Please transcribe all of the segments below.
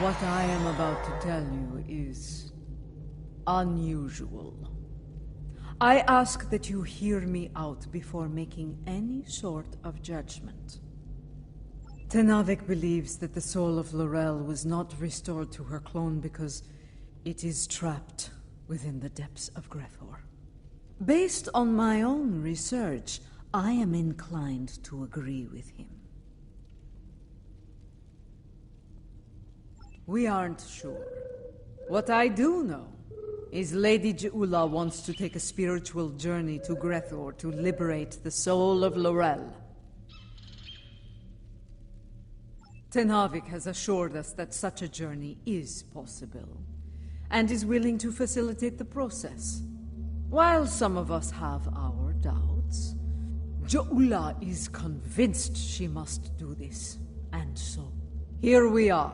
What I am about to tell you is unusual. I ask that you hear me out before making any sort of judgment. Tenavik believes that the soul of Laurel was not restored to her clone because it is trapped within the depths of Grethor. Based on my own research, I am inclined to agree with him. We aren't sure. What I do know is Lady Je'Ula wants to take a spiritual journey to Grethor to liberate the soul of Laurel. Tenavik has assured us that such a journey is possible, and is willing to facilitate the process. While some of us have our doubts, Je'Ula is convinced she must do this, and so, here we are.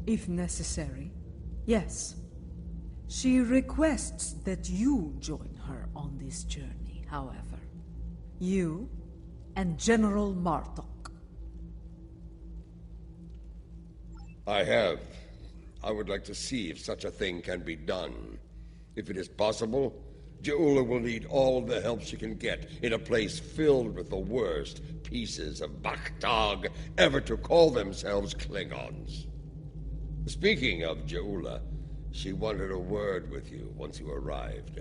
If necessary, yes. She requests that you join her on this journey, however. You and General Martok. I would like to see if such a thing can be done. If it is possible, Je'Ula will need all the help she can get in a place filled with the worst pieces of Bakhtag ever to call themselves Klingons. Speaking of Je'Ula, she wanted a word with you once you arrived.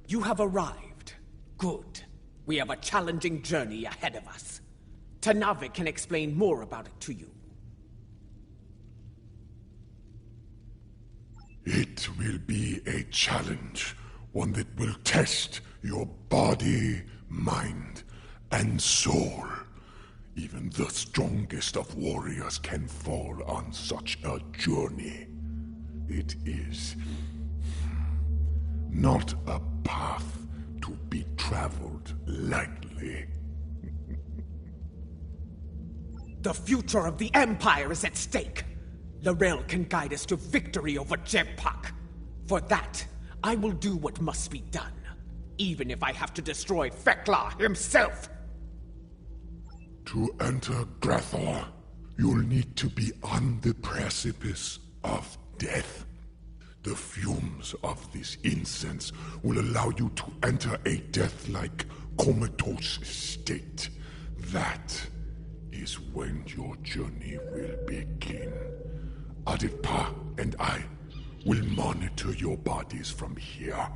You have arrived. Good. We have a challenging journey ahead of us. Tenavik can explain more about it to you. It will be a challenge, one that will test your body, mind, and soul. Even the strongest of warriors can fall on such a journey. It is not a path to be traveled lightly. The future of the Empire is at stake. Laurel can guide us to victory over Jempak. For that, I will do what must be done, even if I have to destroy Fekla himself. To enter Grethor, you'll need to be on the precipice of death. The fumes of this incense will allow you to enter a death-like comatose state. That is when your journey will begin. Aditpa and I will monitor your bodies from here.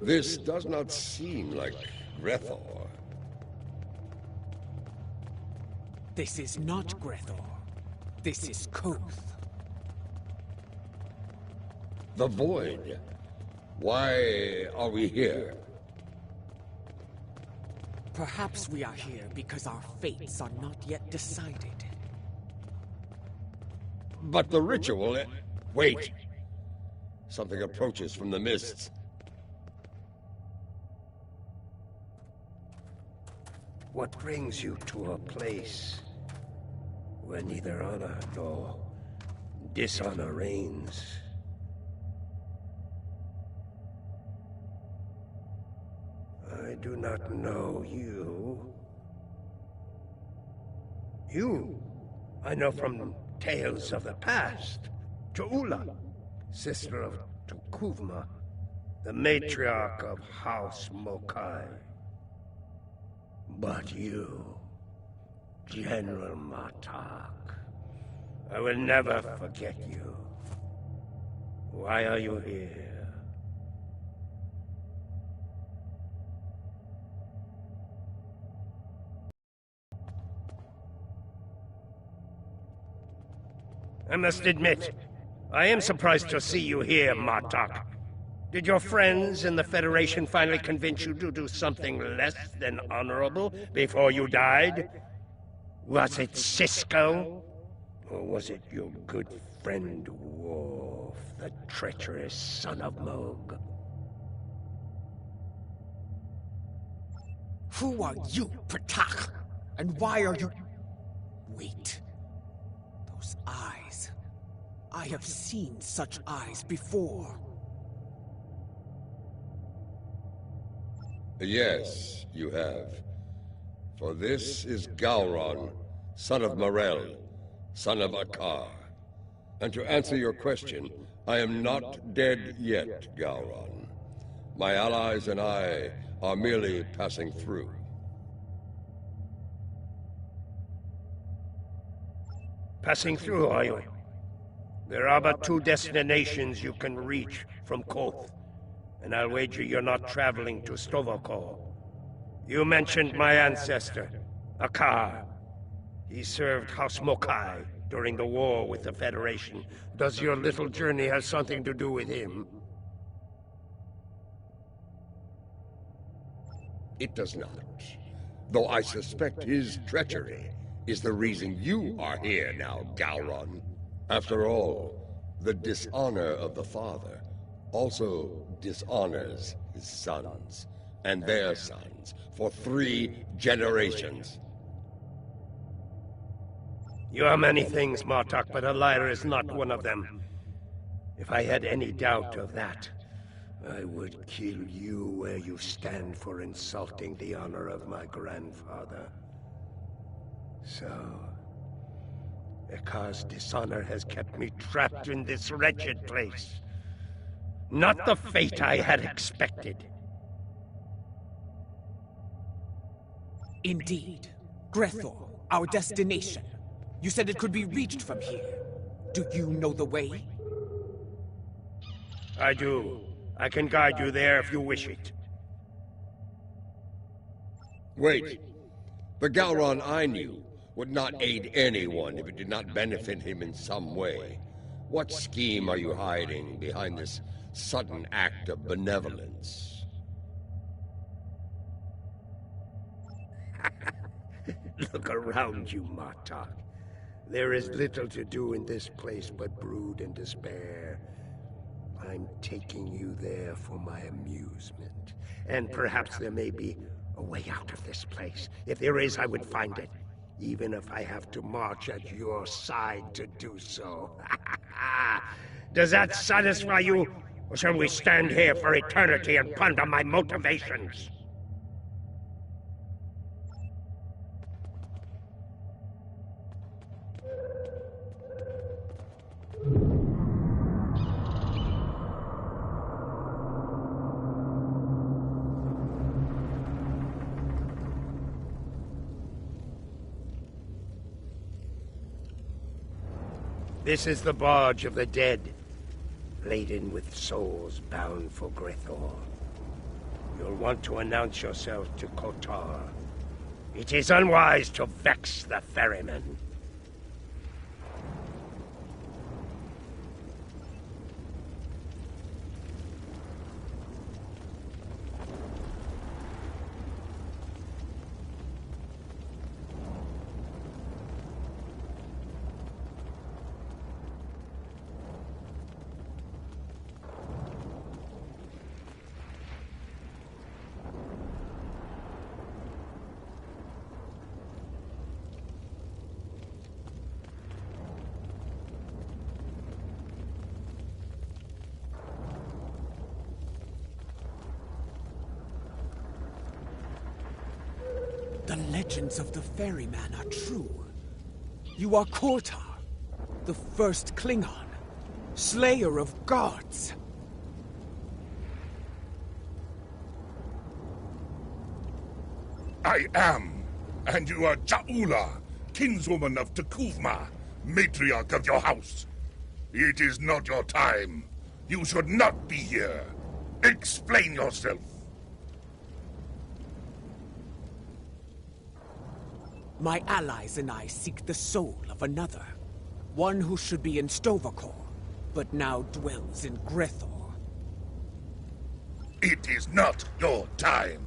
This does not seem like Grethor. This is not Grethor. This is Koth. The Void. Why are we here? Perhaps we are here because our fates are not yet decided. But the ritual... Wait! Something approaches from the mists. What brings you to a place where neither honor nor dishonor reigns? I do not know you. You, I know from tales of the past. Ja'ula, sister of Tukuvma, the matriarch of House Mokai. But you, General Martok, I will never forget you. Why are you here? I must admit, I am surprised to see you here, Martok. Did your friends in the Federation finally convince you to do something less than honorable before you died? Was it Cisco? Or was it your good friend Worf, the treacherous son of Moog? Who are you, Patak? And why are you... Wait. Those eyes. I have seen such eyes before. Yes, you have. For this is Gowron, son of Morel, son of Akar. And to answer your question, I am not dead yet, Gowron. My allies and I are merely passing through. Passing through, are you? There are but two destinations you can reach from Koth, and I'll wager you're not traveling to Tovokor. You mentioned my ancestor, Akar. He served House Mokai during the war with the Federation. Does your little journey have something to do with him? It does not. Though I suspect his treachery is the reason you are here now, Gowron. After all, the dishonor of the father also dishonors his sons, and their sons, for 3 generations. You are many things, Martok, but a liar is not one of them. If I had any doubt of that, I would kill you where you stand for insulting the honor of my grandfather. So, Akar's dishonor has kept me trapped in this wretched place. Not the fate I had expected. Indeed. Grethor, our destination. You said it could be reached from here. Do you know the way? I do. I can guide you there if you wish it. Wait. The Gowron I knew would not aid anyone if it did not benefit him in some way. What scheme are you hiding behind this sudden act of benevolence? Look around you, Martok. There is little to do in this place but brood and despair. I'm taking you there for my amusement. And perhaps there may be a way out of this place. If there is, I would find it. Even if I have to march at your side to do so. Does that satisfy you? Or shall we stand here for eternity and ponder my motivations? This is the barge of the dead, laden with souls bound for Grethor. You'll want to announce yourself to Kotar. It is unwise to vex the ferryman. The legends of the ferryman are true. You are Kortar. The first Klingon. Slayer of gods. I am. And you are Ja'ula, kinswoman of T'Kuvma, matriarch of your house. It is not your time. You should not be here. Explain yourself. My allies and I seek the soul of another. One who should be in Sto-vo-kor, but now dwells in Grethor. It is not your time.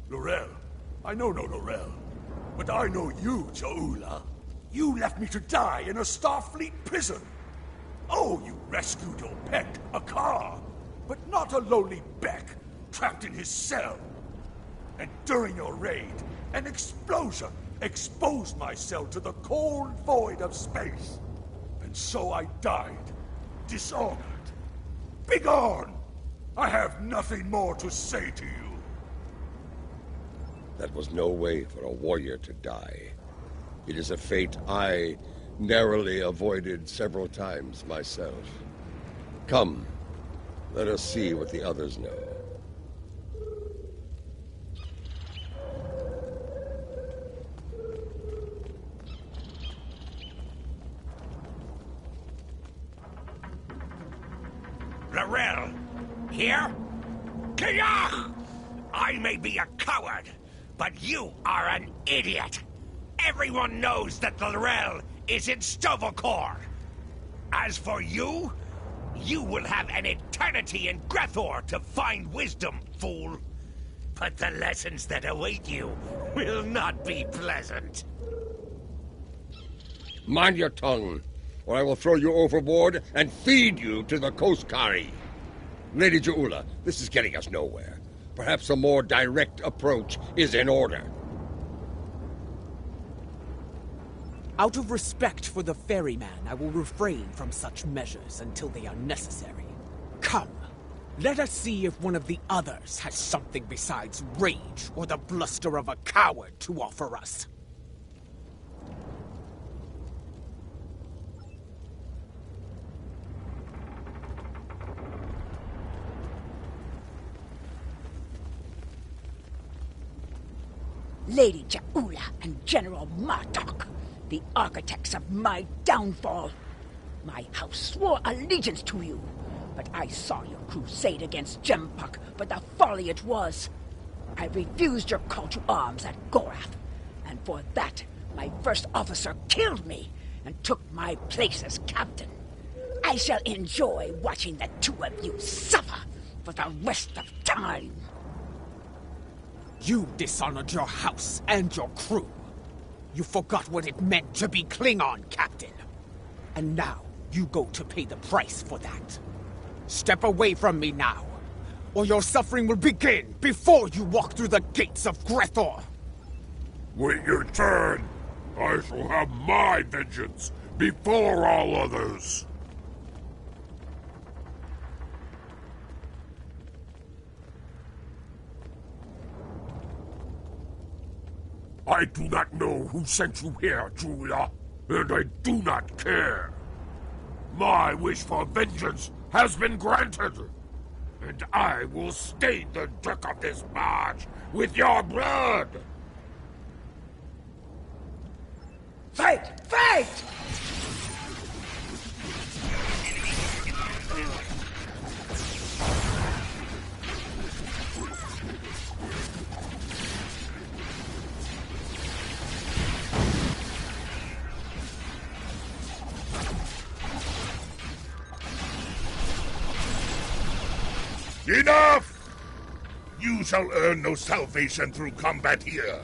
L'Rell. I know no L'Rell. But I know you, Ja'ula. You left me to die in a Starfleet prison. Oh, you rescued your pet, Akar. But not a lowly Beck, trapped in his cell. And during your raid, an explosion exposed my cell to the cold void of space. And so I died, dishonored. Begone! I have nothing more to say to you. That was no way for a warrior to die. It is a fate I narrowly avoided several times myself. Come, let us see what the others know. L'Rell, here? Kiyah! I may be a coward, but you are an idiot. Everyone knows that L'Rell is in Sto-vo-kor. As for you, you will have an eternity in Grethor to find wisdom, fool. But the lessons that await you will not be pleasant. Mind your tongue, or I will throw you overboard and feed you to the Koskari. Lady Ja'ula, this is getting us nowhere. Perhaps a more direct approach is in order. Out of respect for the ferryman, I will refrain from such measures until they are necessary. Come, let us see if one of the others has something besides rage or the bluster of a coward to offer us. Lady Ja'ula and General Martok, the architects of my downfall. My house swore allegiance to you, but I saw your crusade against Jempok, but the folly it was. I refused your call to arms at Gorath, and for that, my first officer killed me and took my place as captain. I shall enjoy watching the two of you suffer for the rest of time. You dishonored your house and your crew. You forgot what it meant to be Klingon, Captain. And now, you go to pay the price for that. Step away from me now, or your suffering will begin before you walk through the gates of Grethor. Wait your turn. I shall have my vengeance before all others. I do not know who sent you here, Julia, and I do not care. My wish for vengeance has been granted, and I will stain the deck of this barge with your blood! Fight! Fight! Enough! You shall earn no salvation through combat here.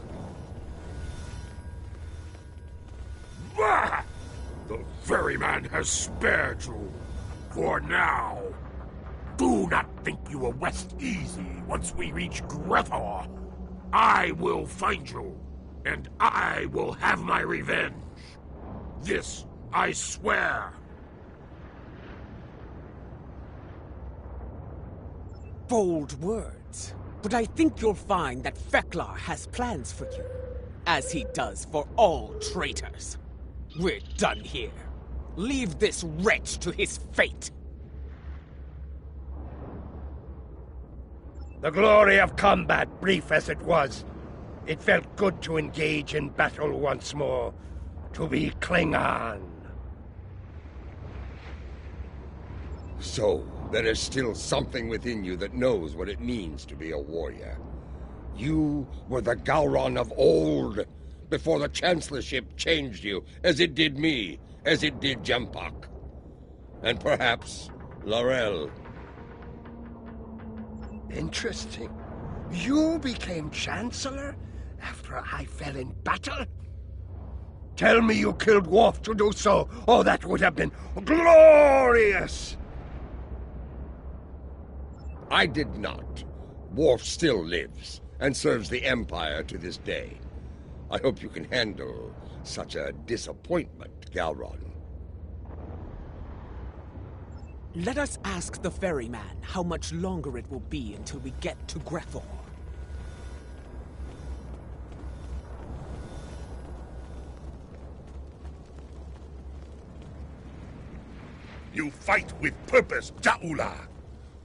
Bah! The ferryman has spared you. For now. Do not think you will rest easy once we reach Grethor. I will find you, and I will have my revenge. This I swear. Bold words, but I think you'll find that Feklar has plans for you, as he does for all traitors. We're done here. Leave this wretch to his fate. The glory of combat, brief as it was. It felt good to engage in battle once more. To be Klingon. So, there is still something within you that knows what it means to be a warrior. You were the Gowron of old, before the Chancellorship changed you, as it did me, as it did Jempak. And perhaps Laurel. Interesting. You became Chancellor after I fell in battle? Tell me you killed Worf to do so. Oh, that would have been glorious! I did not. Worf still lives, and serves the Empire to this day. I hope you can handle such a disappointment, Gowron. Let us ask the ferryman how much longer it will be until we get to Grethor. You fight with purpose, Ja'ula.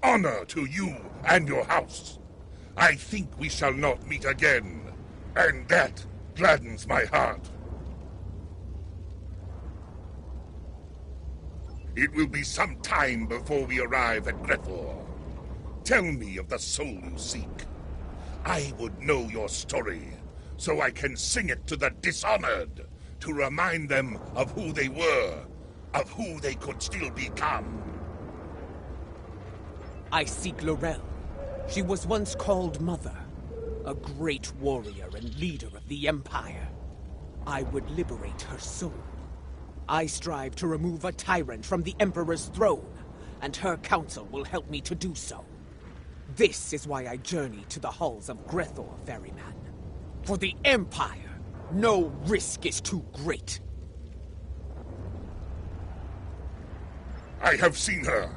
Honor to you and your house. I think we shall not meet again, and that gladdens my heart. It will be some time before we arrive at Grethor. Tell me of the soul you seek. I would know your story, so I can sing it to the dishonored, to remind them of who they were, of who they could still become. I seek Laurel. She was once called Mother, a great warrior and leader of the Empire. I would liberate her soul. I strive to remove a tyrant from the Emperor's throne, and her council will help me to do so. This is why I journey to the halls of Grethor, ferryman. For the Empire, no risk is too great. I have seen her.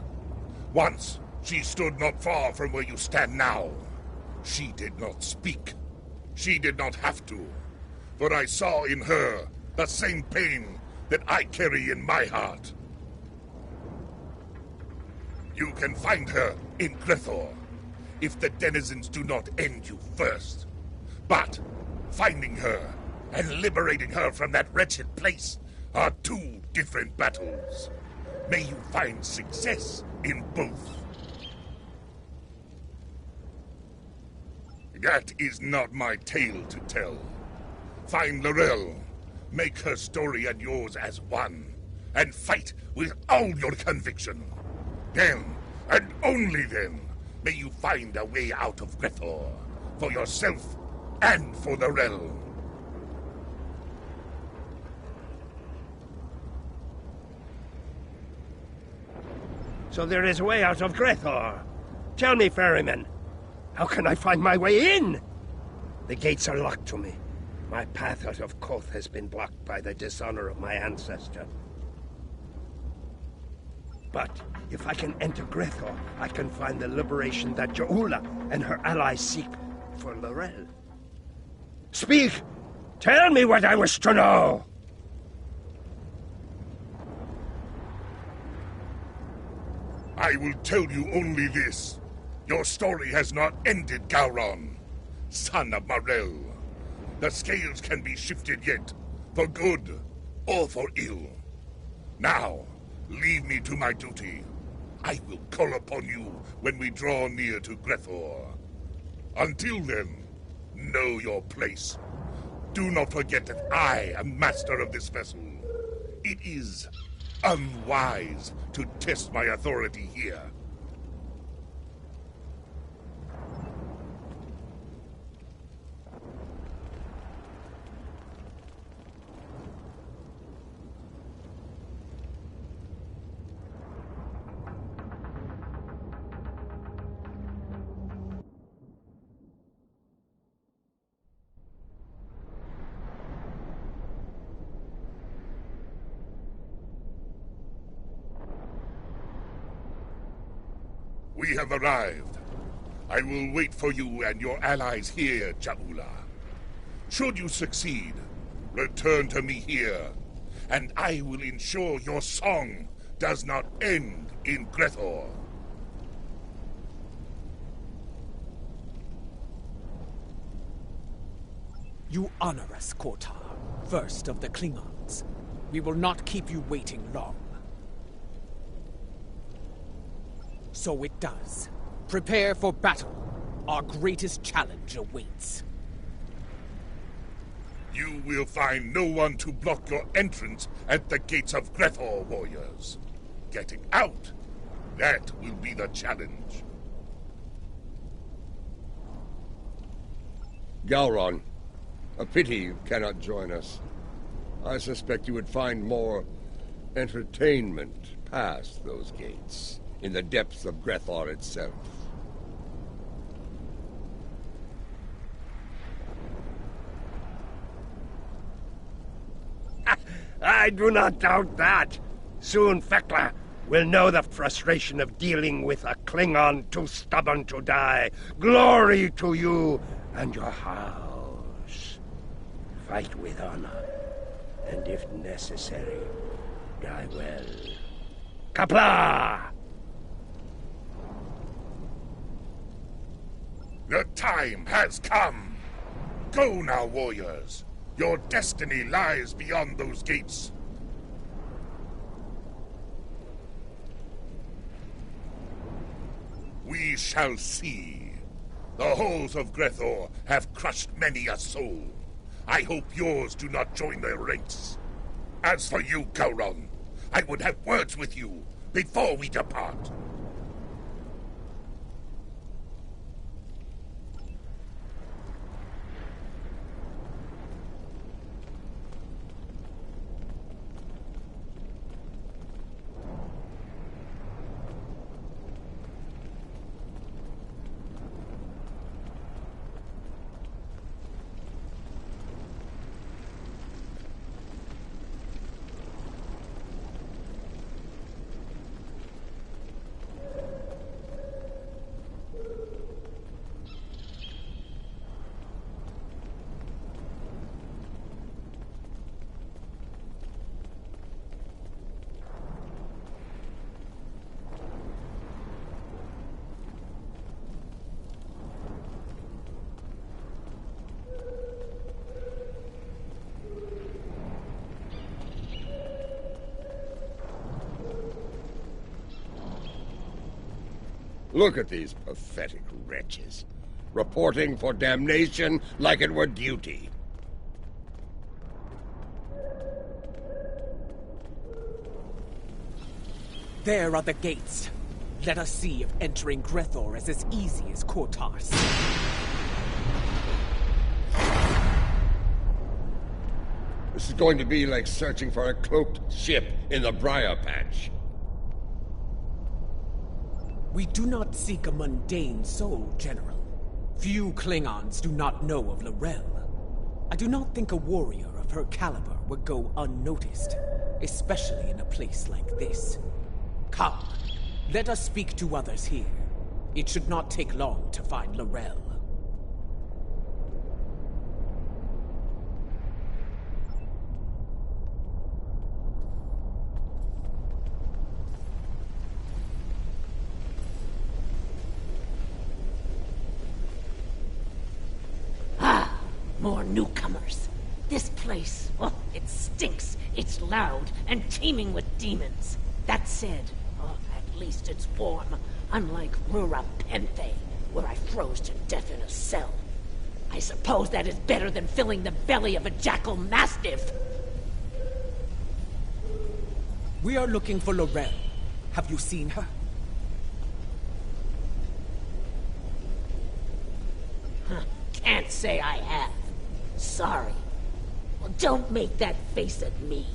Once, she stood not far from where you stand now. She did not speak. She did not have to. For I saw in her the same pain that I carry in my heart. You can find her in Grethor, if the denizens do not end you first. But finding her and liberating her from that wretched place are two different battles. May you find success in both. That is not my tale to tell. Find Laurel, make her story and yours as one, and fight with all your conviction. Then, and only then, may you find a way out of Grethor, for yourself and for Laurel. So there is a way out of Grethor. Tell me, ferryman, how can I find my way in? The gates are locked to me. My path out of Koth has been blocked by the dishonor of my ancestor. But if I can enter Grethor, I can find the liberation that Ja'ula and her allies seek for Laurel. Speak! Tell me what I wish to know! I will tell you only this. Your story has not ended, Gowron, son of Marel. The scales can be shifted yet, for good or for ill. Now, leave me to my duty. I will call upon you when we draw near to Grethor. Until then, know your place. Do not forget that I am master of this vessel. It is unwise to test my authority here. We have arrived. I will wait for you and your allies here, Jaula. Should you succeed, return to me here, and I will ensure your song does not end in Grethor. You honor us, Kotar, first of the Klingons. We will not keep you waiting long. So it does. Prepare for battle. Our greatest challenge awaits. You will find no one to block your entrance at the gates of Grethor, warriors. Getting out, that will be the challenge. Gowron, a pity you cannot join us. I suspect you would find more entertainment past those gates, in the depths of Grethor itself. I do not doubt that. Soon Fekla will know the frustration of dealing with a Klingon too stubborn to die. Glory to you and your house. Fight with honor, and if necessary, die well. Kapla! The time has come. Go now, warriors. Your destiny lies beyond those gates. We shall see. The halls of Grethor have crushed many a soul. I hope yours do not join their ranks. As for you, Gowron, I would have words with you before we depart. Look at these pathetic wretches, reporting for damnation like it were duty. There are the gates. Let us see if entering Grethor is as easy as Kotar's. This is going to be like searching for a cloaked ship in the Briar Patch. We do not seek a mundane soul, General. Few Klingons do not know of L'Rell. I do not think a warrior of her caliber would go unnoticed, especially in a place like this. Come, let us speak to others here. It should not take long to find L'Rell. More newcomers. This place, oh, it stinks. It's loud and teeming with demons. That said, oh, at least it's warm. Unlike Rura Penthe, where I froze to death in a cell. I suppose that is better than filling the belly of a jackal mastiff. We are looking for L'Rell. Have you seen her? Can't say I have. Sorry. Well, don't make that face at me.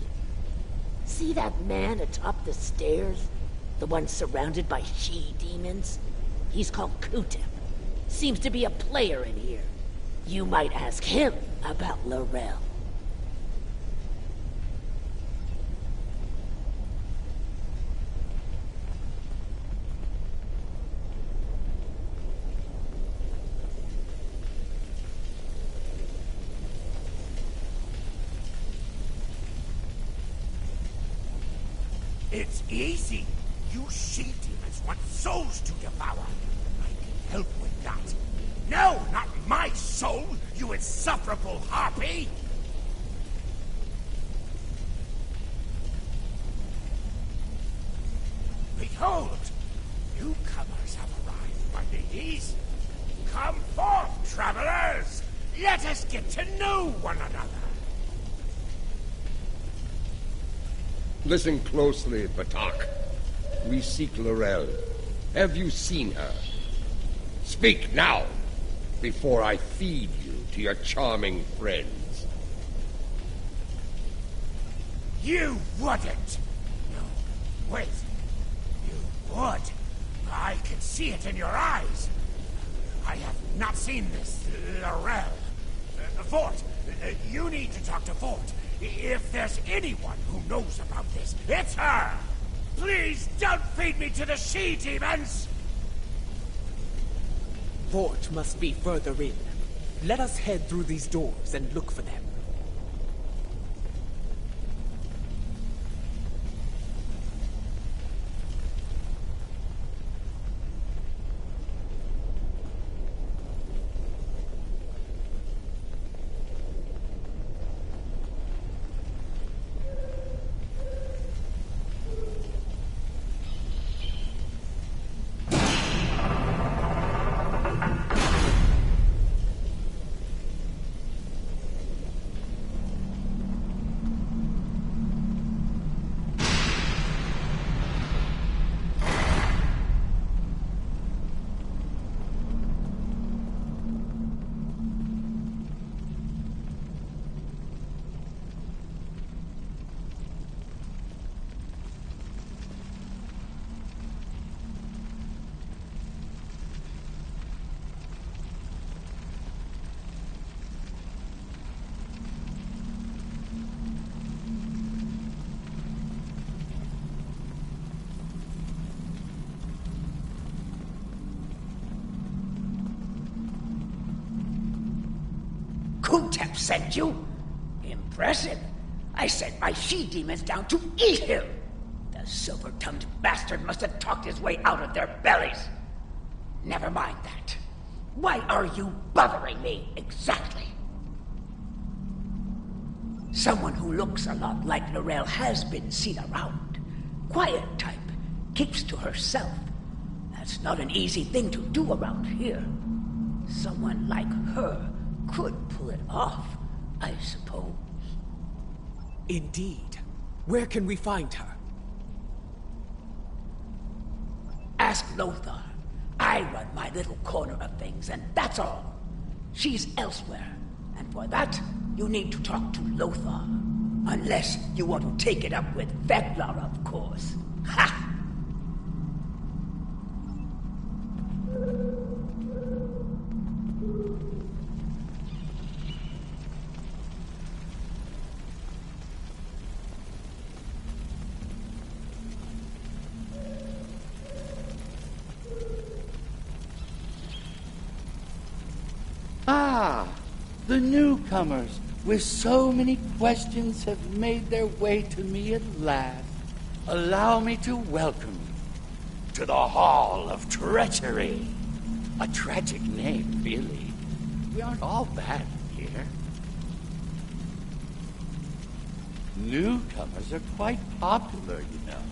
See that man atop the stairs? The one surrounded by she-demons? He's called Kutep. Seems to be a player in here. You might ask him about L'Rell. It's easy. You she-demons want souls to devour. I can help with that. No, not my soul, you insufferable harpy! Behold! Newcomers have arrived, my ladies. Come forth, travelers! Let us get to know one another. Listen closely, Batak. We seek Laurel. Have you seen her? Speak now, before I feed you to your charming friends. You wouldn't! No, wait. You would. I can see it in your eyes. I have not seen this, Laurel. Fort, you need to talk to Fort. If there's anyone who knows about this, it's her! Please don't feed me to the she-demons! Fort must be further in. Let us head through these doors and look for them. Kutep sent you? Impressive. I sent my she-demons down to eat him. The silver-tongued bastard must have talked his way out of their bellies. Never mind that. Why are you bothering me, exactly? Someone who looks a lot like Laurel has been seen around. Quiet type, keeps to herself. That's not an easy thing to do around here. Someone like her could pull it off, I suppose. Indeed. Where can we find her? Ask Lothar. I run my little corner of things, and that's all. She's elsewhere, and for that, you need to talk to Lothar. Unless you want to take it up with Veglar, of course. Ha! Ah, the newcomers with so many questions have made their way to me at last. Allow me to welcome you to the Hall of Treachery. A tragic name, really. We aren't all bad here. Newcomers are quite popular, you know.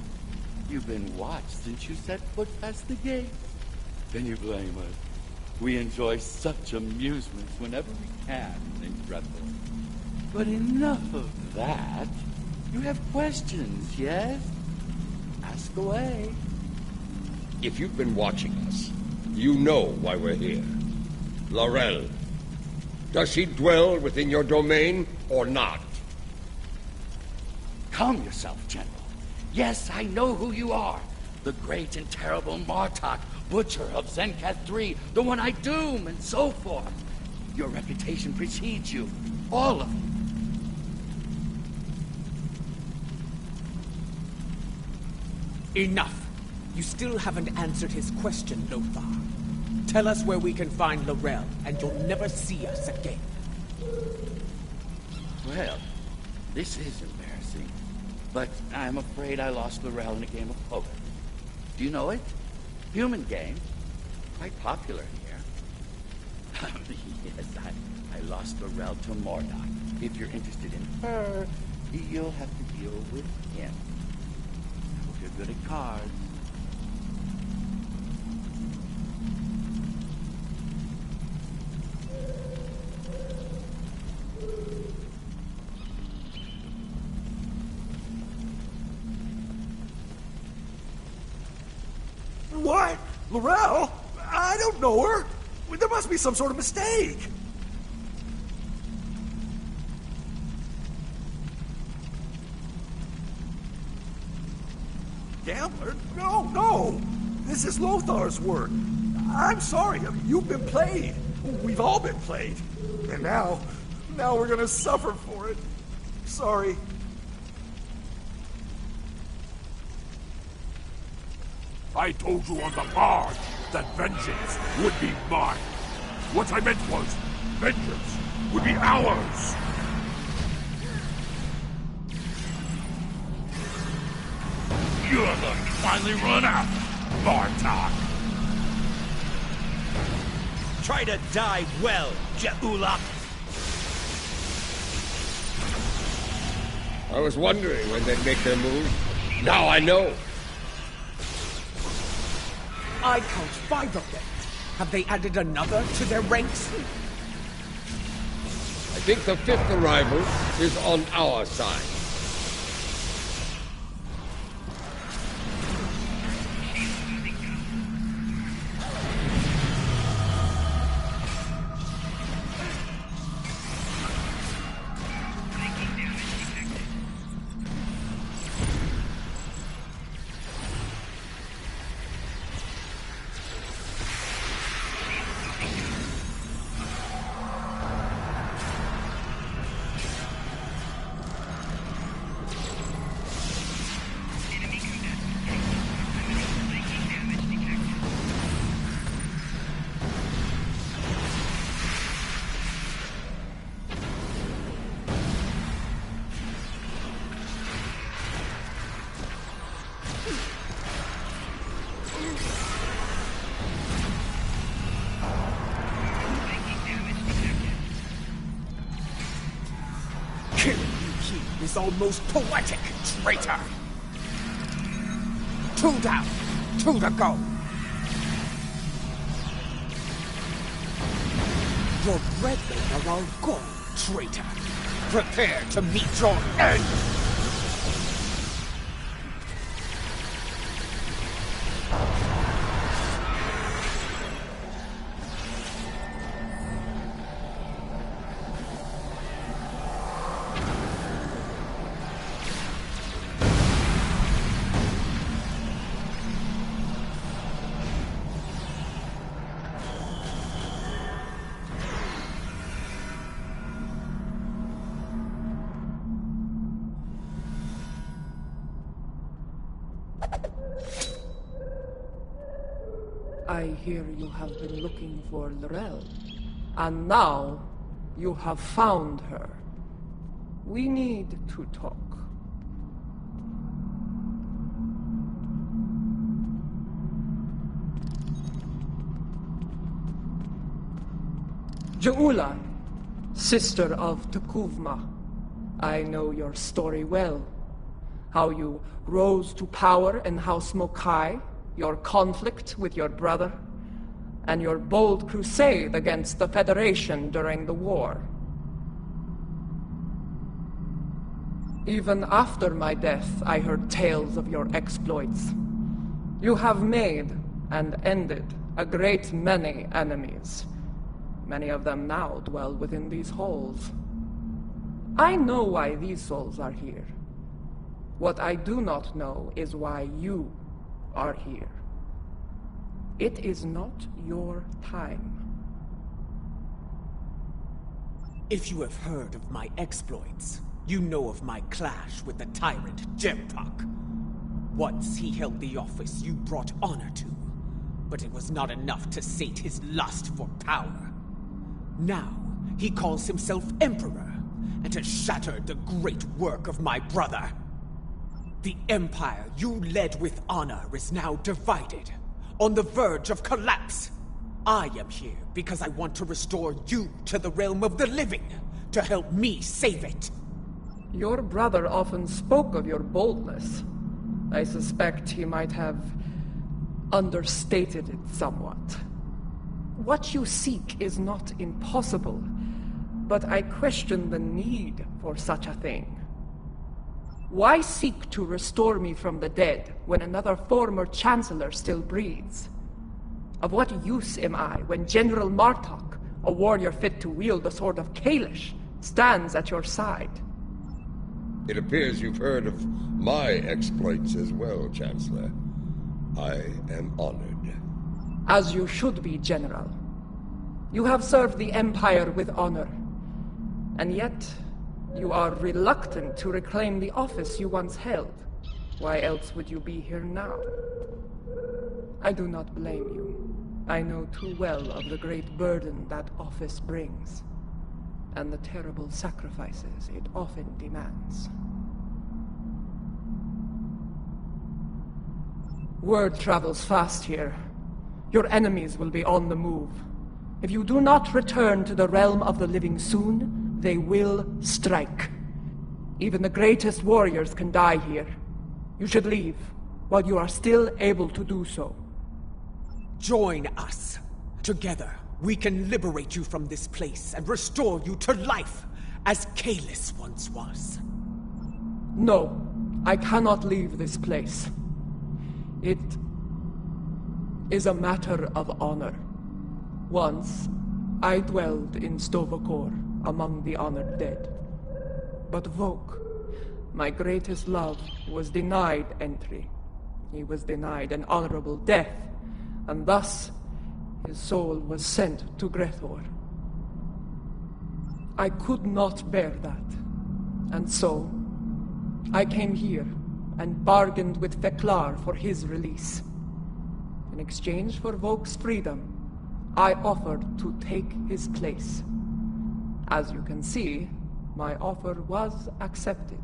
You've been watched since you set foot past the gate. Can you blame us? We enjoy such amusements whenever we can in Grethel. But enough of that. You have questions, yes? Ask away. If you've been watching us, you know why we're here. Laurel. Does she dwell within your domain or not? Calm yourself, General. Yes, I know who you are. The great and terrible Martok, Butcher of Zenkath III, the one I doom, and so forth. Your reputation precedes you. All of you. Enough. You still haven't answered his question, Lothar. Tell us where we can find Laurel, and you'll never see us again. Well, this is embarrassing. But I'm afraid I lost Laurel in a game of poker. Do you know it? Human game. Quite popular here. Yes, I lost Laurel to Mordok. If you're interested in her, you'll have to deal with him. I hope you're good at cards. What? Laurel? I don't know her. There must be some sort of mistake. Gambler? No. This is Lothar's work. I'm sorry. You've been played. We've all been played. And now we're gonna suffer for it. Sorry. I told you on the barge that vengeance would be mine. What I meant was, vengeance would be ours. You're going to finally run out, Bartok. Try to die well, Je'ula. I was wondering when they'd make their move. Now I know. I count 5 of them. Have they added another to their ranks? I think the 5th arrival is on our side. Killing you here is almost poetic, traitor! 2 down, 2 to go. Your brethren are all gone, traitor. Prepare to meet your end! I hear you have been looking for Laurel, and now you have found her. We need to talk. Je'ula, sister of T'Kuvma, I know your story well. How you rose to power in House Mokai, your conflict with your brother, and your bold crusade against the Federation during the war. Even after my death, I heard tales of your exploits. You have made and ended a great many enemies. Many of them now dwell within these halls. I know why these souls are here. What I do not know is why you are here. It is not your time. If you have heard of my exploits, you know of my clash with the tyrant Jempak. Once he held the office you brought honor to, but it was not enough to sate his lust for power. Now, he calls himself Emperor, and has shattered the great work of my brother. The Empire you led with honor is now divided, on the verge of collapse. I am here because I want to restore you to the realm of the living, to help me save it. Your brother often spoke of your boldness. I suspect he might have understated it somewhat. What you seek is not impossible, but I question the need for such a thing. Why seek to restore me from the dead when another former Chancellor still breathes? Of what use am I when General Martok, a warrior fit to wield the sword of Kalish, stands at your side? It appears you've heard of my exploits as well, Chancellor. I am honored. As you should be, General. You have served the Empire with honor, and yet you are reluctant to reclaim the office you once held. Why else would you be here now? I do not blame you. I know too well of the great burden that office brings, and the terrible sacrifices it often demands. Word travels fast here. Your enemies will be on the move. If you do not return to the realm of the living soon, they will strike. Even the greatest warriors can die here. You should leave, while you are still able to do so. Join us. Together, we can liberate you from this place and restore you to life, as Kalis once was. No, I cannot leave this place. It is a matter of honor. Once, I dwelled in Sto-vo-kor, among the honored dead. But Voke, my greatest love, was denied entry. He was denied an honorable death, and thus his soul was sent to Grethor. I could not bear that, and so I came here and bargained with Feklar for his release. In exchange for Voke's freedom, I offered to take his place. As you can see, my offer was accepted.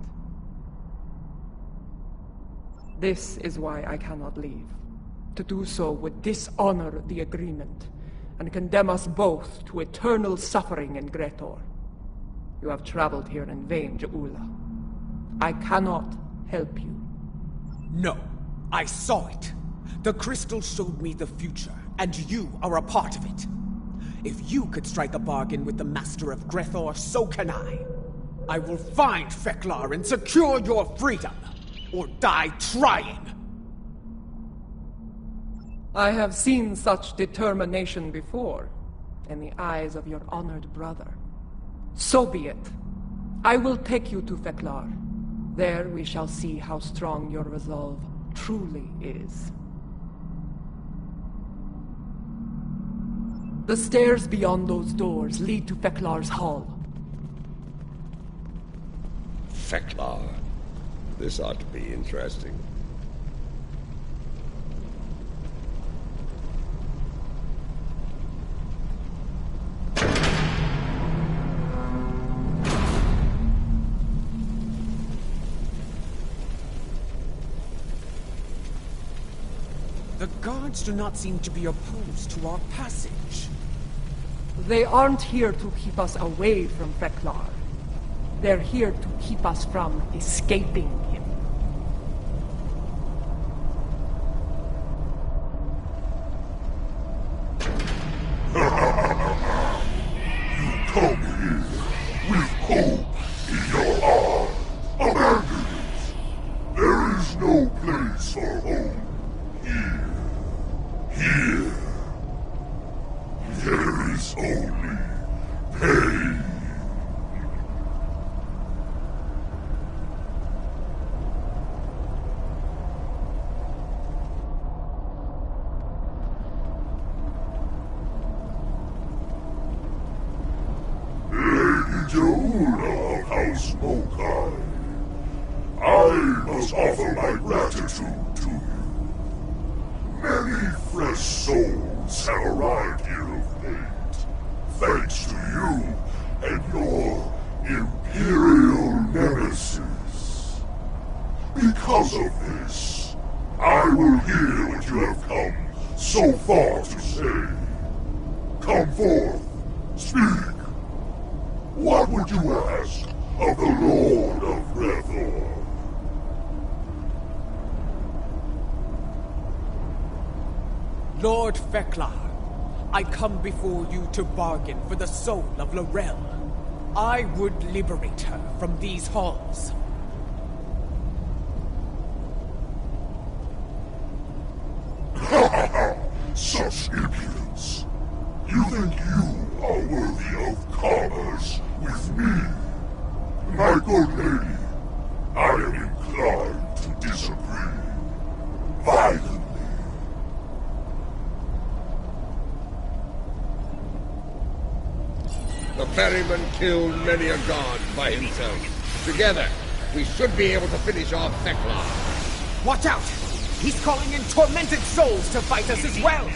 This is why I cannot leave. To do so would dishonor the agreement, and condemn us both to eternal suffering in Grethor. You have traveled here in vain, Je'ula. I cannot help you. No, I saw it. The crystal showed me the future, and you are a part of it. If you could strike a bargain with the Master of Grethor, so can I. I will find Feklar and secure your freedom, or die trying. I have seen such determination before, in the eyes of your honored brother. So be it. I will take you to Feklar. There we shall see how strong your resolve truly is. The stairs beyond those doors lead to Feklar's hall. Feklar. This ought to be interesting. The guards do not seem to be opposed to our passage. They aren't here to keep us away from Feklar. They're here to keep us from escaping him. You come here with hope in your heart. Abandon it. There is no place for home here. Here. There is only pain. Je'ula of House Mokai, I must offer my gratitude to you. Many fresh souls have arrived here of late, thanks to you and your Imperial nemesis. Because because of this, I will hear what you have come so far to say. Come forth, speak. What would you ask of the Lord of Rethor? Lord Feklar, I come before you to bargain for the soul of Laurel. I would liberate her from these halls. Such impudence! You think you are worthy of commerce with me? My good lady, I am inclined to disagree. Violently. The ferryman killed many a god by himself. Together, we should be able to finish off Thekla. Watch out! He's calling in tormented souls to fight us as well!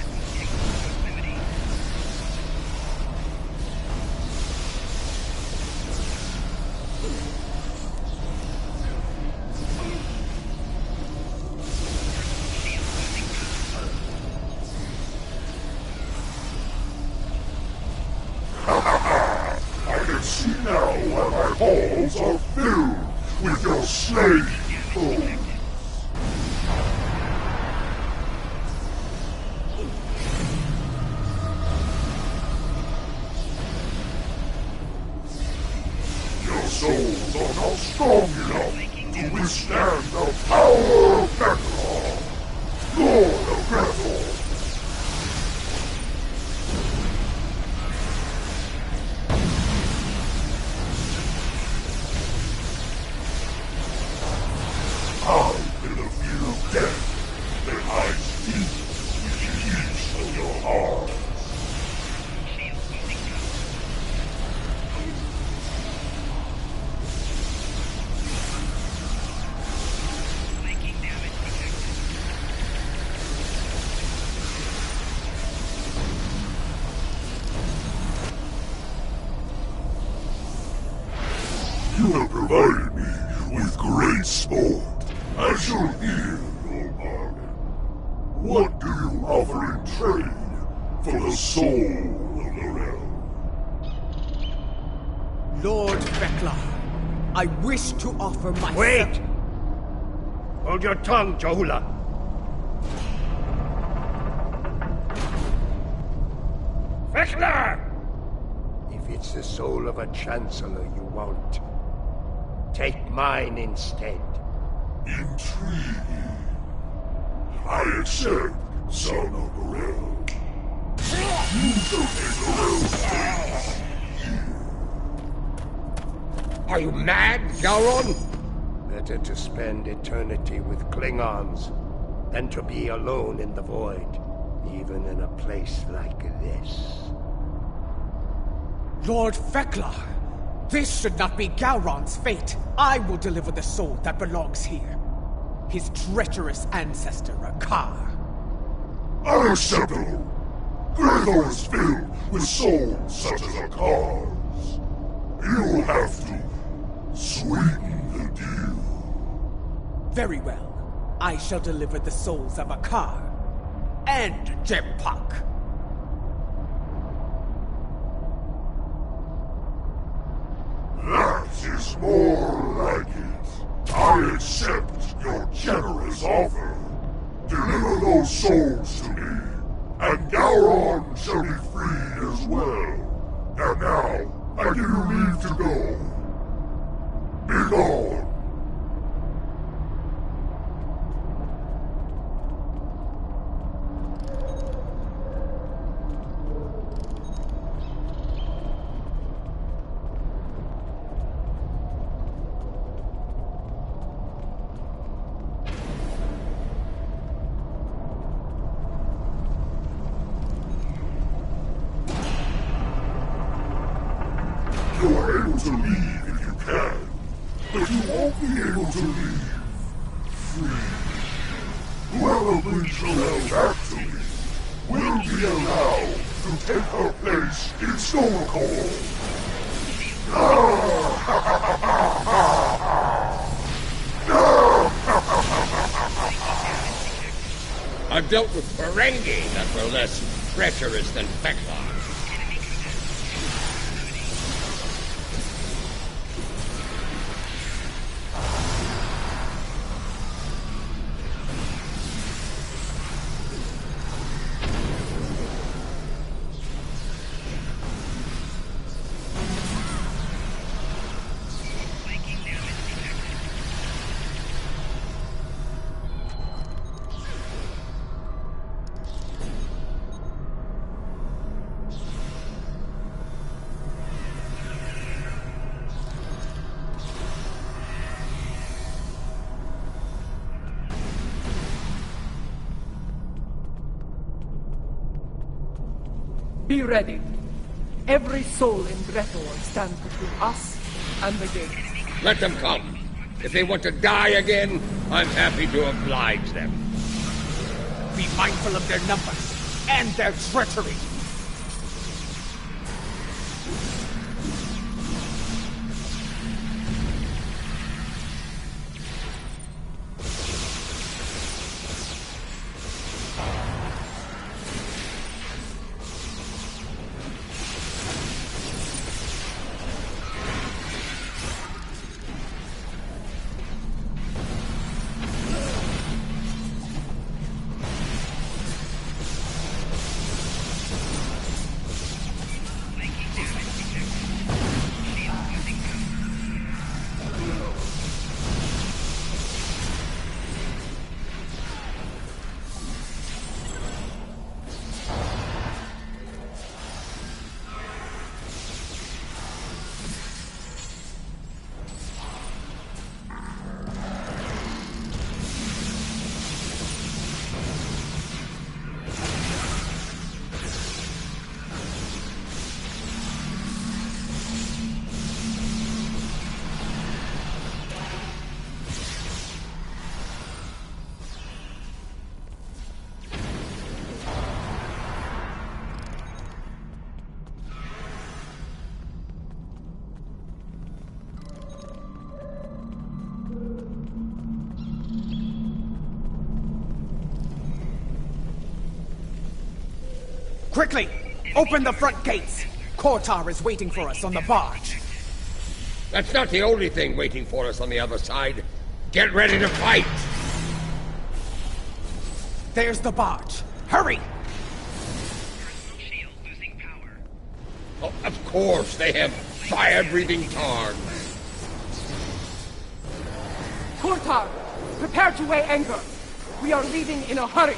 I can see now why my halls are filled with your slain foes. Your souls are not strong enough to withstand the power of Feklar, Lord of Rethor. I in the fear of death that hides deep within each of your hearts. You have provided me with great sport. I shall hear your bargain. What do you offer in trade for the soul of Laurel? Lord Feklar, I wish to offer my... Wait! Hold your tongue, Jahula. Feklar! If it's the soul of a Chancellor you want, take mine instead. Intriguing. I accept, son of Laurel. You shall take Laurel's place here. Are you mad, Gowron? Better to spend eternity with Klingons than to be alone in the void, even in a place like this. Lord Feklar, this should not be Gowron's fate. I will deliver the soul that belongs here. His treacherous ancestor, Akar. Unacceptable! Grethor is filled with souls such as Akar's. You will have to sweeten the deal. Very well. I shall deliver the souls of Akar and Jempak. That is more like it. I accept your generous offer. Deliver those souls to me, and Gowron shall be freed as well. And now, I give you leave to go. Be gone. You are able to leave if you can, but you won't be able to leave free. Whoever brings Laurel back to me will be allowed to take her place in Stormcore. dealt with Ferengi that were less treacherous than Fek'lar. Be ready. Every soul in Gretor stands between us and the gate. Let them come. If they want to die again, I'm happy to oblige them. Be mindful of their numbers and their treachery. Quickly! Open the front gates! Kortar is waiting for us on the barge. That's not the only thing waiting for us on the other side. Get ready to fight! There's the barge. Hurry! Shield losing power. Oh, of course, they have fire-breathing Targ. Kortar, prepare to weigh anchor. We are leaving in a hurry.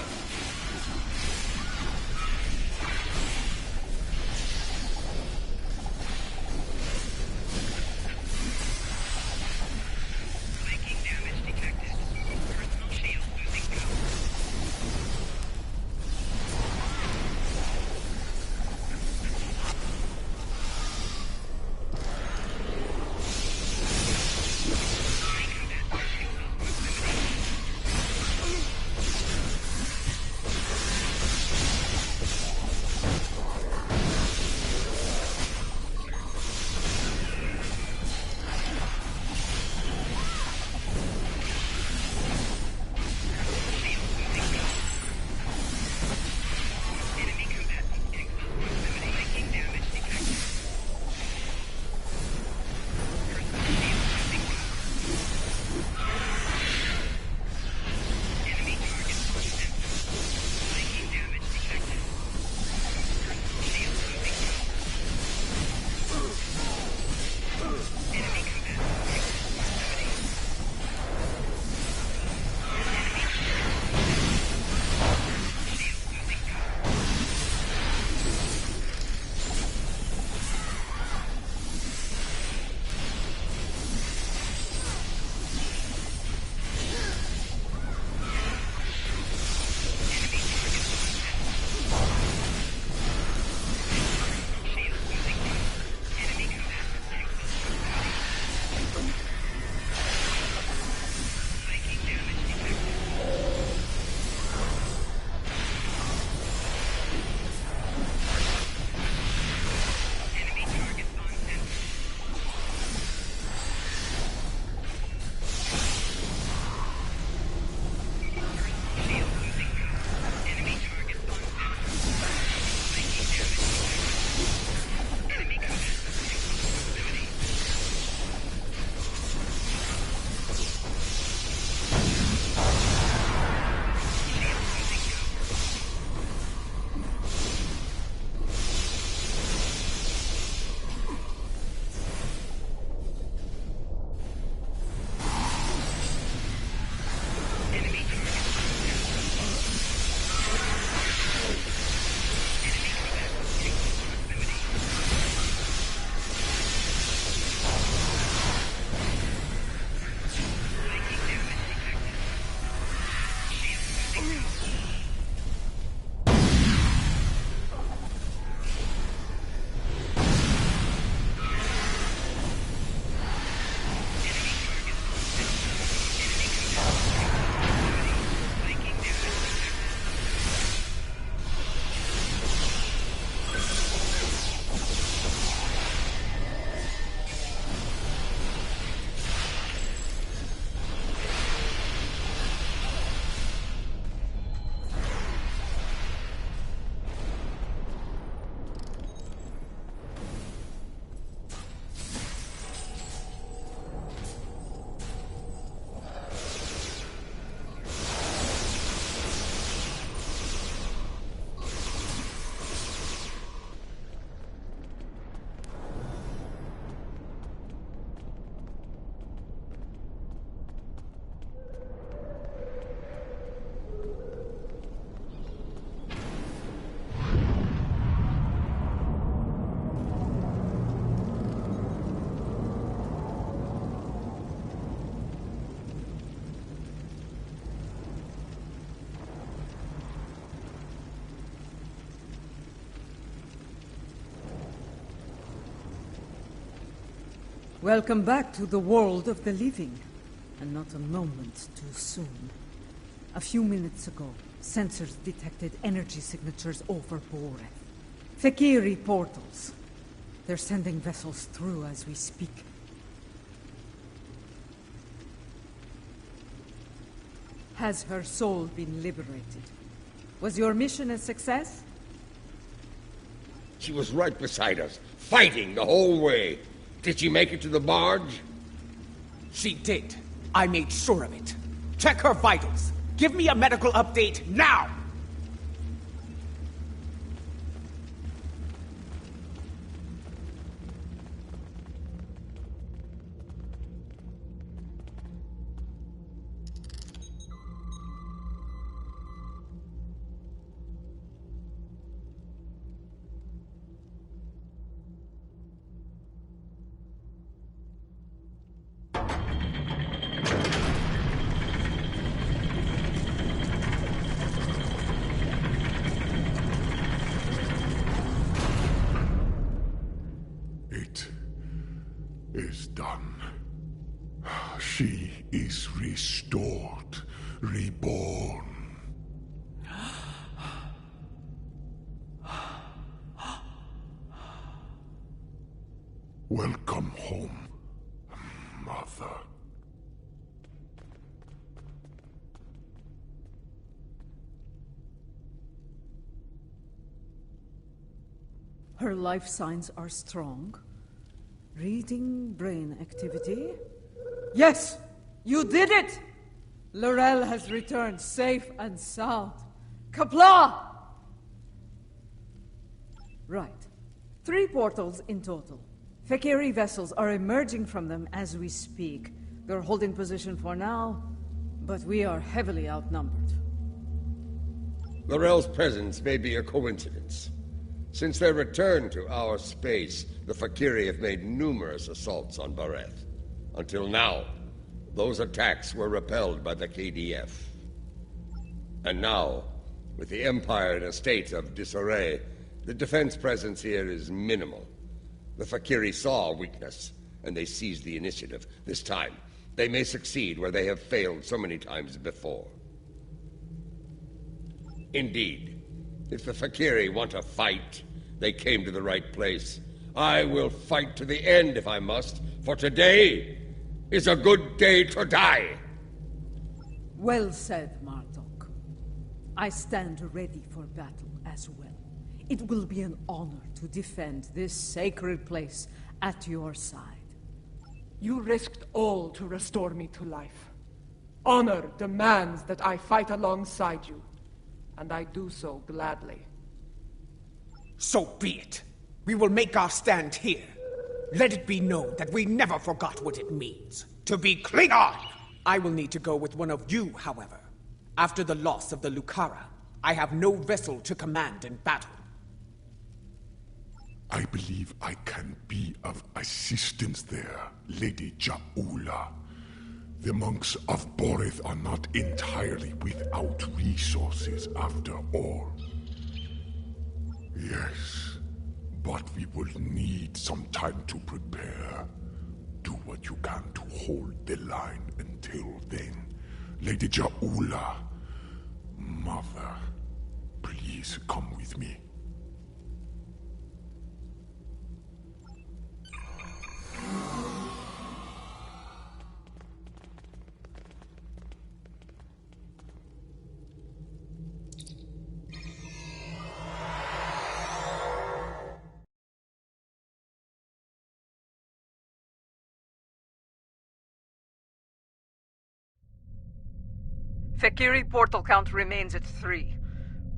Welcome back to the world of the living, and not a moment too soon. A few minutes ago, sensors detected energy signatures over Boreth. Fekiri portals. They're sending vessels through as we speak. Has her soul been liberated? Was your mission a success? She was right beside us, fighting the whole way. Did she make it to the barge? She did. I made sure of it. Check her vitals. Give me a medical update now! Is done. She is restored, reborn. Welcome home, Mother. Her life signs are strong. Reading brain activity. Yes! You did it! Laurel has returned safe and sound. Qapla'! Right. 3 portals in total. Fekiri vessels are emerging from them as we speak. They're holding position for now, but we are heavily outnumbered. Laurel's presence may be a coincidence. Since their return to our space, the Fekiri have made numerous assaults on Boreth. Until now, those attacks were repelled by the KDF. And now, with the Empire in a state of disarray, the defense presence here is minimal. The Fekiri saw weakness, and they seized the initiative. This time, they may succeed where they have failed so many times before. Indeed, if the Fekiri want to fight, they came to the right place. I will fight to the end if I must, for today is a good day to die. Well said, Martok. I stand ready for battle as well. It will be an honor to defend this sacred place at your side. You risked all to restore me to life. Honor demands that I fight alongside you, and I do so gladly. So be it. We will make our stand here. Let it be known that we never forgot what it means to be Klingon! I will need to go with one of you, however. After the loss of the Lucara, I have no vessel to command in battle. I believe I can be of assistance there, Lady Ja'ula. The monks of Boreth are not entirely without resources after all. Yes, but we will need some time to prepare. Do what you can to hold the line until then. Lady Ja'ula, Mother, please come with me. Fekiri portal count remains at 3.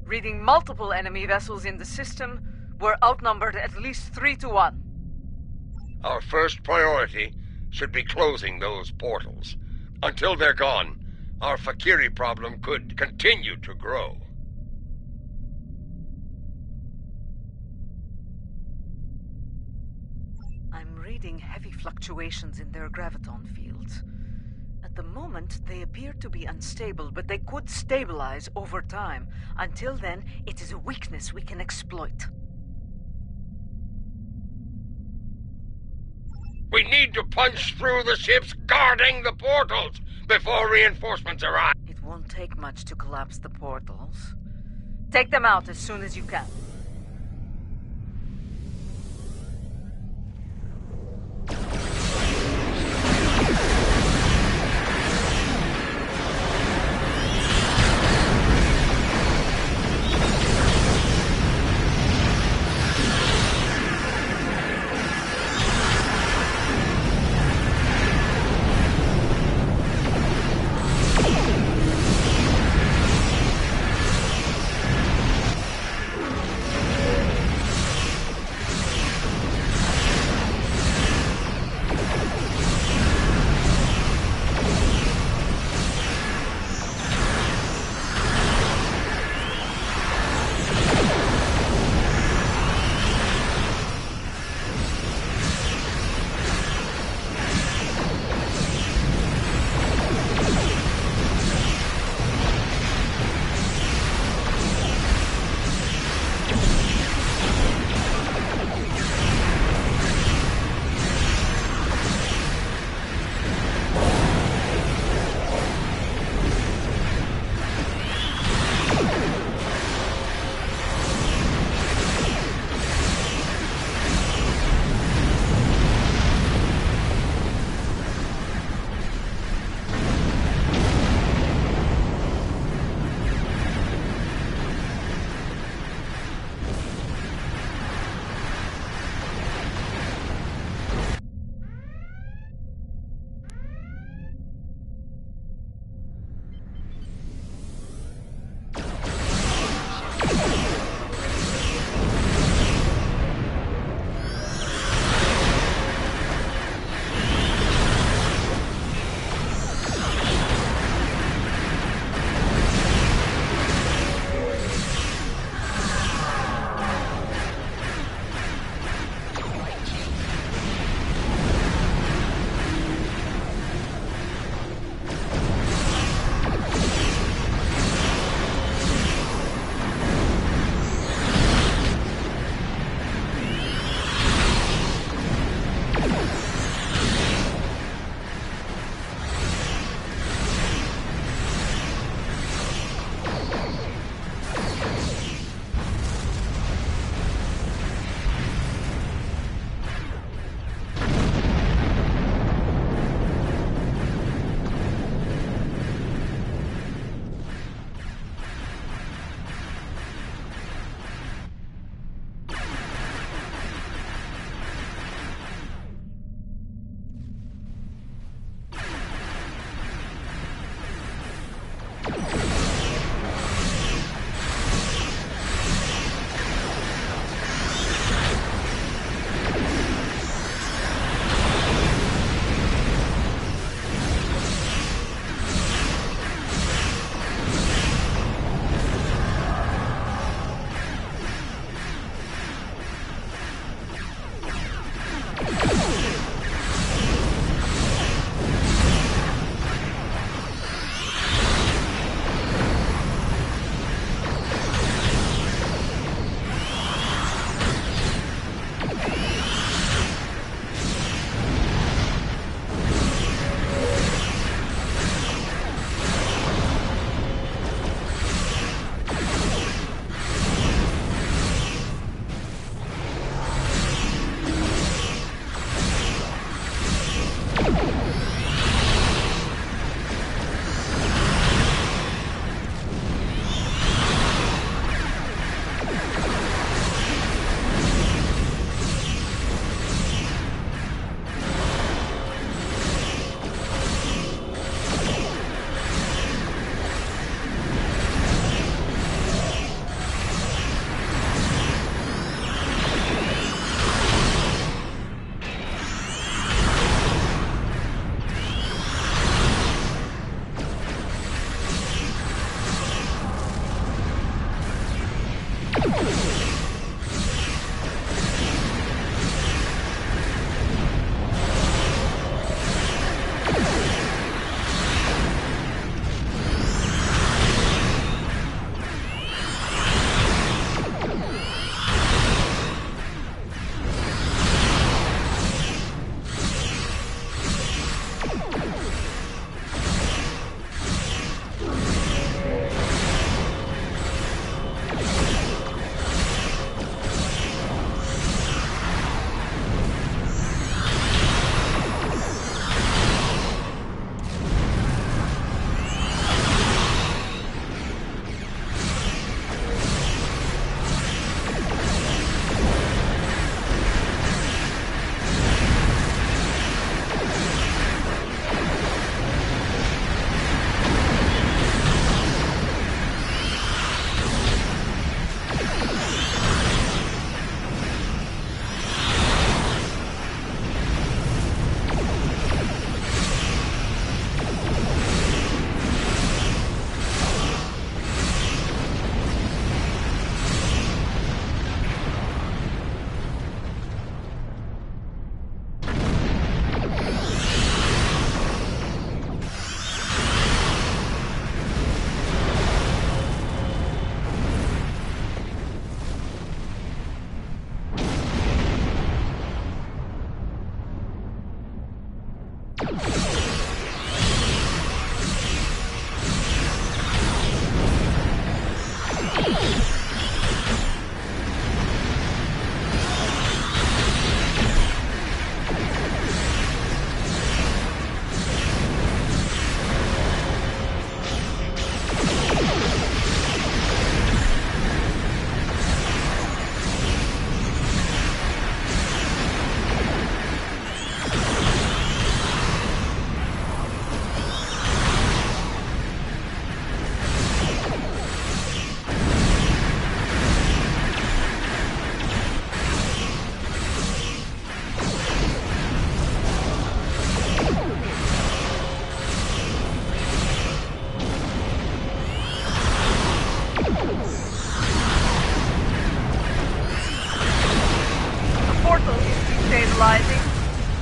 Reading multiple enemy vessels in the system, we're outnumbered at least 3 to 1. Our first priority should be closing those portals. Until they're gone, our Fekiri problem could continue to grow. I'm reading heavy fluctuations in their graviton fields. At the moment, they appear to be unstable, but they could stabilize over time. Until then, it is a weakness we can exploit. We need to punch through the ships guarding the portals before reinforcements arrive. It won't take much to collapse the portals. Take them out as soon as you can.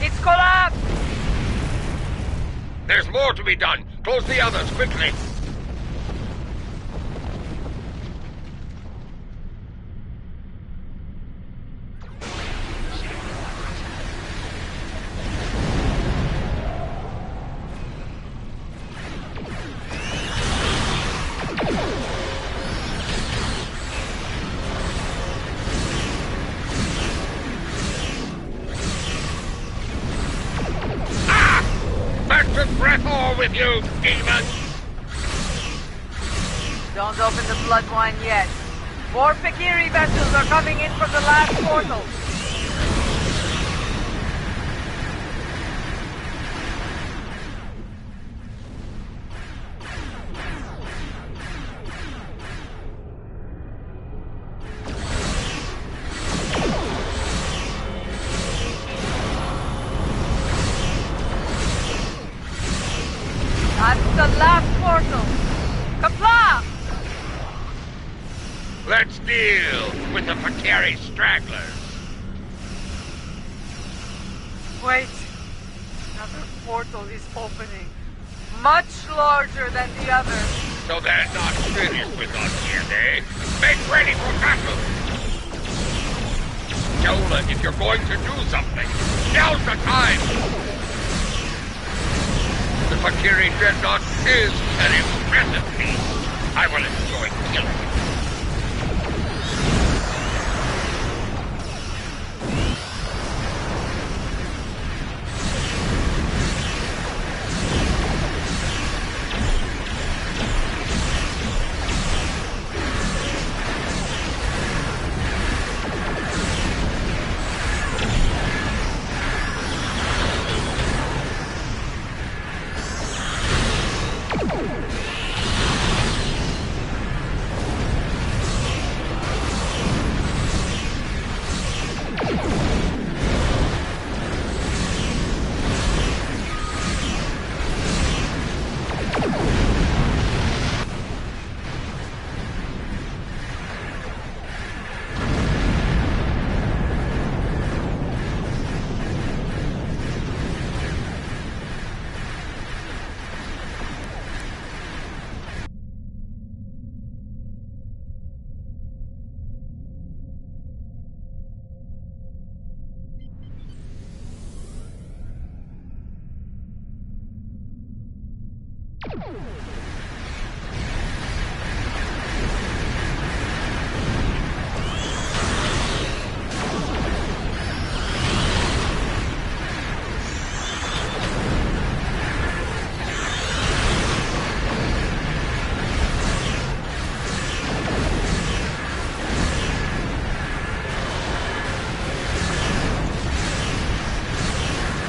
It's collapsed! There's more to be done. Close the others, quickly. With you, demon! Don't open the bloodwine yet. More Fakiri vessels are coming in from the last portal. That's the last portal! Kapla! Let's deal with the Fakiri stragglers. Wait. Another portal is opening. Much larger than the others. So they're not finished with us yet, eh? Make ready for battle! Jola, if you're going to do something, now's the time! The Fakiri Dreadnought is an impressive piece. I will enjoy killing it.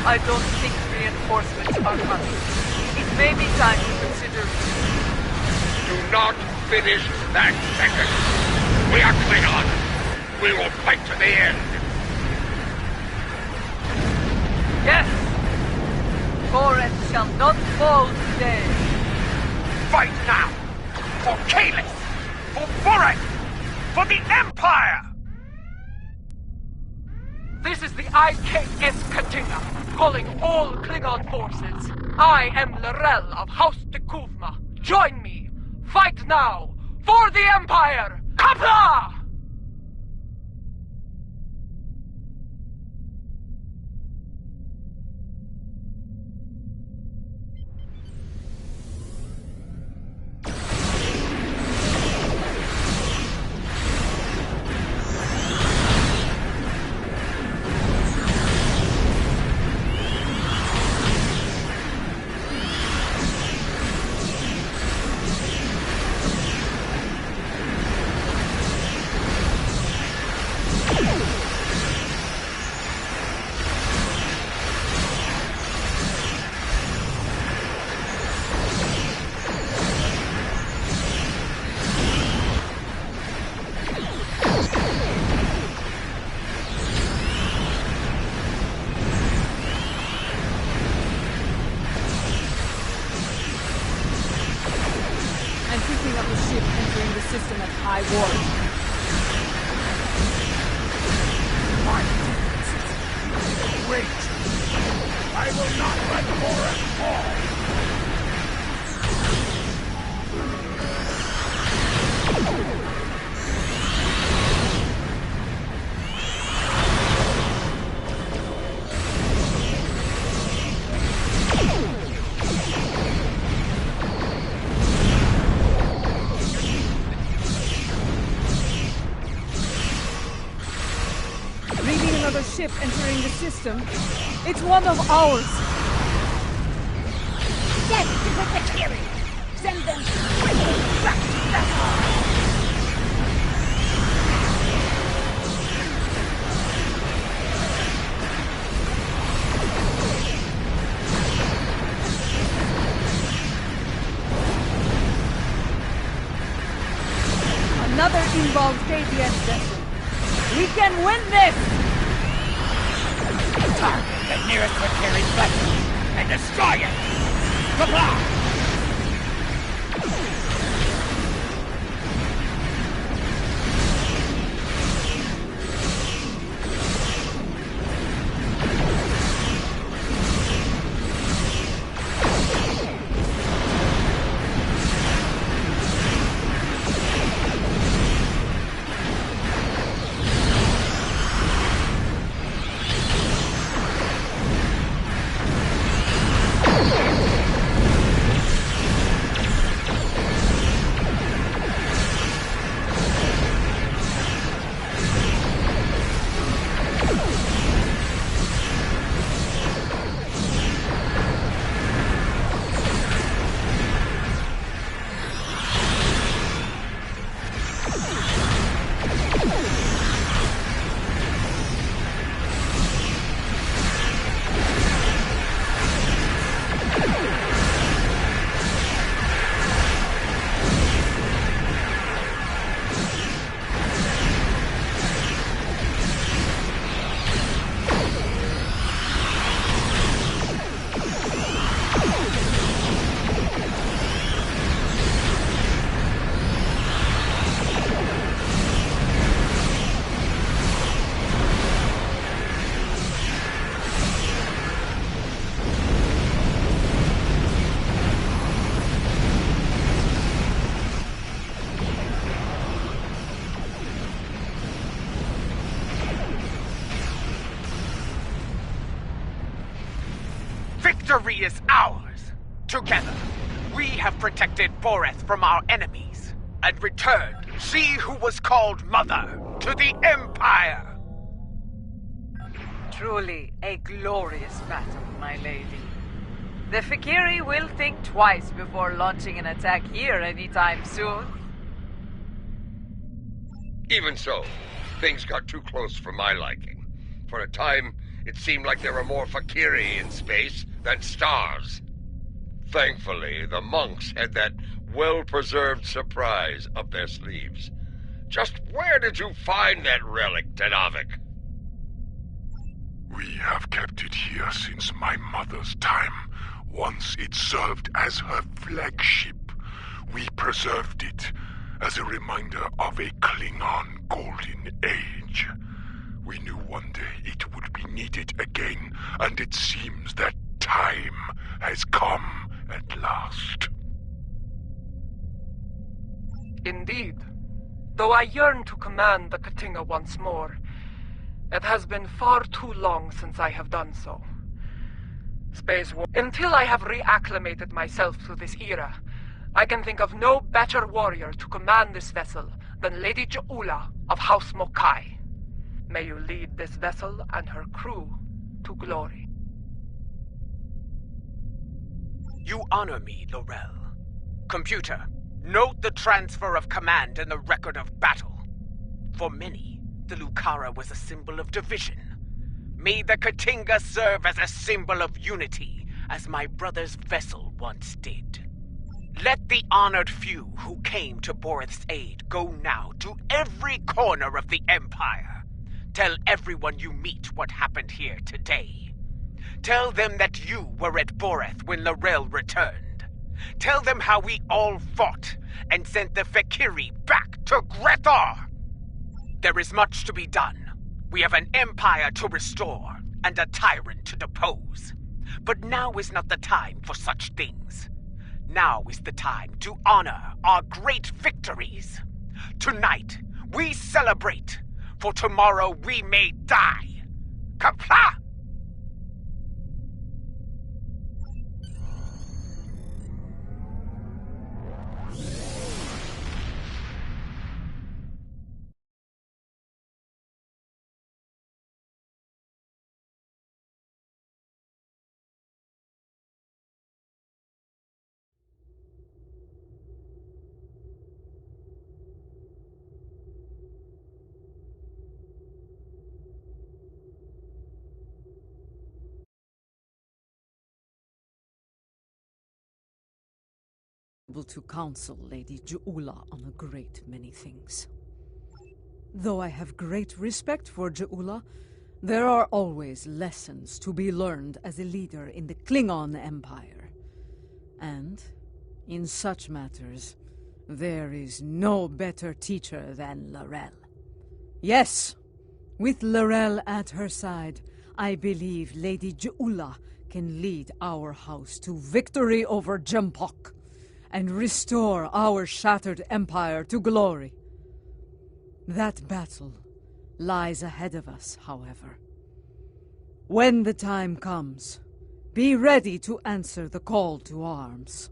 I don't think reinforcements are coming. It may be time to consider... Do not finish that second. We are Klingons. We will fight to the end. Yes! Koren shall not fall today. Fight now! For Kalis! For Borak! For the Empire! This is the IKS Katina, calling all Klingon forces. I am Lorel of House Tekuvma. Join me. Fight now. For the Empire. Kapla! system at high ward. Wait! I will not let Boreth fall! Ship entering the system. It's one of ours. Get to the Fikiri! Send them quickly back to Bethel! Another involved KPS vessel. We can win this! Target the nearest Fikiri vessel and destroy it! Comply! Victory is ours! Together, we have protected Boreth from our enemies, and returned she who was called Mother to the Empire! Truly a glorious battle, my lady. The Fikiri will think twice before launching an attack here anytime soon. Even so, things got too close for my liking. For a time, it seemed like there were more Fikiri in space than stars. Thankfully, the monks had that well-preserved surprise up their sleeves. Just where did you find that relic, Tenavik? We have kept it here since my mother's time. Once it served as her flagship. We preserved it as a reminder of a Klingon golden age. We knew one day it would be needed again, and it seems that time has come at last. Indeed. Though I yearn to command the Katinga once more, it has been far too long since I have done so. Space War. Until I have reacclimated myself to this era, I can think of no better warrior to command this vessel than Lady Ja'ula of House Mokai. May you lead this vessel and her crew to glory. You honor me, Laurel. Computer, note the transfer of command in the record of battle. For many, the Lucara was a symbol of division. May the Katinga serve as a symbol of unity, as my brother's vessel once did. Let the honored few who came to Boreth's aid go now to every corner of the Empire. Tell everyone you meet what happened here today. Tell them that you were at Boreth when Laurel returned. Tell them how we all fought and sent the Fakiri back to Grethor. There is much to be done. We have an empire to restore and a tyrant to depose. But now is not the time for such things. Now is the time to honor our great victories. Tonight, we celebrate, for tomorrow we may die. Kapla! Able to counsel Lady Je'ula on a great many things. Though I have great respect for Je'ula, there are always lessons to be learned as a leader in the Klingon Empire. And, in such matters, there is no better teacher than L'Rell. Yes, with L'Rell at her side, I believe Lady Je'ula can lead our house to victory over Jempok and restore our shattered empire to glory. That battle lies ahead of us, however. When the time comes, be ready to answer the call to arms.